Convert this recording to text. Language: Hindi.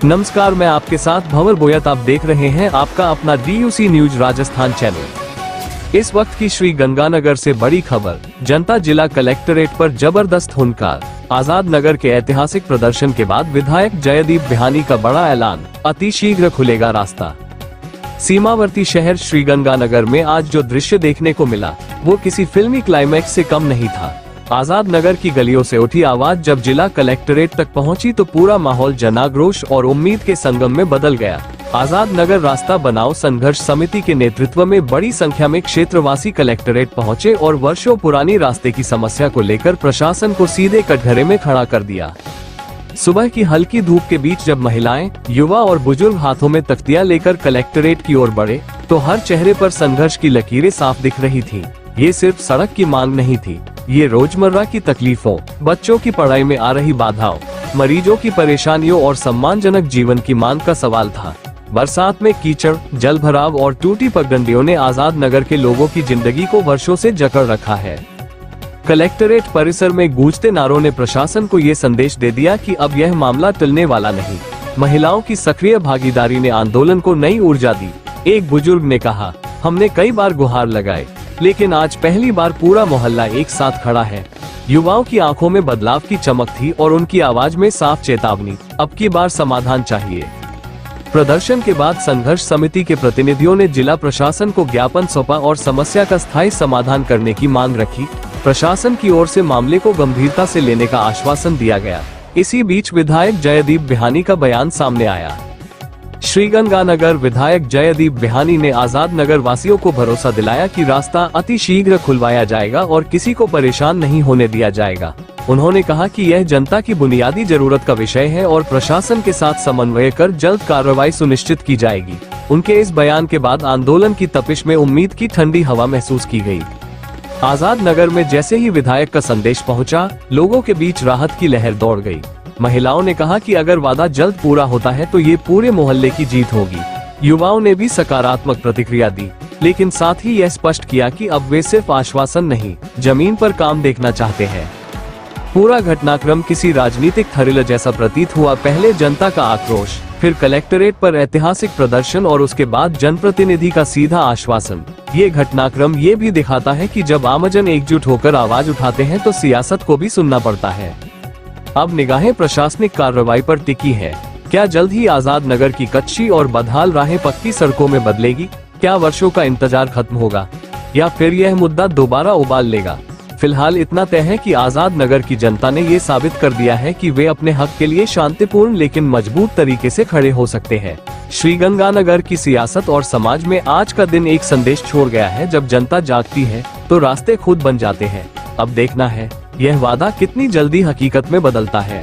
नमस्कार, मैं आपके साथ भंवर बोयत। आप देख रहे हैं आपका अपना DUC न्यूज राजस्थान चैनल। इस वक्त की श्री गंगानगर से बड़ी खबर। जनता जिला कलेक्ट्रेट पर जबरदस्त हुंकार। आजाद नगर के ऐतिहासिक प्रदर्शन के बाद विधायक जयदीप बिहानी का बड़ा ऐलान, अतिशीघ्र खुलेगा रास्ता। सीमावर्ती शहर श्री गंगानगर में आज जो दृश्य देखने को मिला वो किसी फिल्मी क्लाइमैक्स से कम नहीं था। आजाद नगर की गलियों से उठी आवाज जब जिला कलेक्ट्रेट तक पहुंची तो पूरा माहौल जनाक्रोश और उम्मीद के संगम में बदल गया। आजाद नगर रास्ता बनाओ संघर्ष समिति के नेतृत्व में बड़ी संख्या में क्षेत्रवासी कलेक्ट्रेट पहुंचे और वर्षों पुरानी रास्ते की समस्या को लेकर प्रशासन को सीधे कटघरे में खड़ा कर दिया। सुबह की हल्की धूप के बीच जब महिलाएं, युवा और बुजुर्ग हाथों में तख्तियां लेकर कलेक्ट्रेट की ओर बढ़े तो हर चेहरे पर संघर्ष की लकीरें साफ दिख रही थी। ये सिर्फ सड़क की मांग नहीं थी, ये रोजमर्रा की तकलीफों, बच्चों की पढ़ाई में आ रही बाधाओं, मरीजों की परेशानियों और सम्मानजनक जीवन की मांग का सवाल था। बरसात में कीचड़, जल भराव और टूटी पगडंडियों ने आजाद नगर के लोगों की जिंदगी को वर्षों से जकड़ रखा है। कलेक्ट्रेट परिसर में गूंजते नारों ने प्रशासन को ये संदेश दे दिया कि अब यह मामला टलने वाला नहीं। महिलाओं की सक्रिय भागीदारी ने आंदोलन को नई ऊर्जा दी। एक बुजुर्ग ने कहा, हमने कई बार गुहार लगाए लेकिन आज पहली बार पूरा मोहल्ला एक साथ खड़ा है। युवाओं की आंखों में बदलाव की चमक थी और उनकी आवाज में साफ चेतावनी, अब की बार समाधान चाहिए। प्रदर्शन के बाद संघर्ष समिति के प्रतिनिधियों ने जिला प्रशासन को ज्ञापन सौंपा और समस्या का स्थायी समाधान करने की मांग रखी। प्रशासन की ओर से मामले को गंभीरता से लेने का आश्वासन दिया गया। इसी बीच विधायक जयदीप बिहानी का बयान सामने आया। श्री गंगानगर विधायक जयदीप बिहानी ने आजाद नगर वासियों को भरोसा दिलाया कि रास्ता अतिशीघ्र खुलवाया जाएगा और किसी को परेशान नहीं होने दिया जाएगा। उन्होंने कहा कि यह जनता की बुनियादी जरूरत का विषय है और प्रशासन के साथ समन्वय कर जल्द कार्रवाई सुनिश्चित की जाएगी। उनके इस बयान के बाद आंदोलन की तपिश में उम्मीद की ठंडी हवा महसूस की गई। आजाद नगर में जैसे ही विधायक का संदेश पहुंचा, लोगों के बीच राहत की लहर दौड़ गई। महिलाओं ने कहा कि अगर वादा जल्द पूरा होता है तो ये पूरे मोहल्ले की जीत होगी। युवाओं ने भी सकारात्मक प्रतिक्रिया दी, लेकिन साथ ही यह स्पष्ट किया कि अब वे सिर्फ आश्वासन नहीं, जमीन पर काम देखना चाहते हैं। पूरा घटनाक्रम किसी राजनीतिक थ्रिलर जैसा प्रतीत हुआ। पहले जनता का आक्रोश, फिर कलेक्ट्रेट पर ऐतिहासिक प्रदर्शन और उसके बाद जनप्रतिनिधि का सीधा आश्वासन। ये घटनाक्रम ये भी दिखाता है कि जब आमजन एकजुट होकर आवाज उठाते हैं तो सियासत को भी सुनना पड़ता है। अब निगाहें प्रशासनिक कार्रवाई पर टिकी है। क्या जल्द ही आजाद नगर की कच्ची और बदहाल राहें पक्की सड़कों में बदलेगी? क्या वर्षों का इंतजार खत्म होगा या फिर यह मुद्दा दोबारा उबाल लेगा? फिलहाल इतना तय है कि आजाद नगर की जनता ने ये साबित कर दिया है कि वे अपने हक के लिए शांतिपूर्ण लेकिन मजबूत तरीके से खड़े हो सकते हैं। श्री गंगानगर की सियासत और समाज में आज का दिन एक संदेश छोड़ गया है। जब जनता जागती है तो रास्ते खुद बन जाते हैं। अब देखना है यह वादा कितनी जल्दी हकीकत में बदलता है।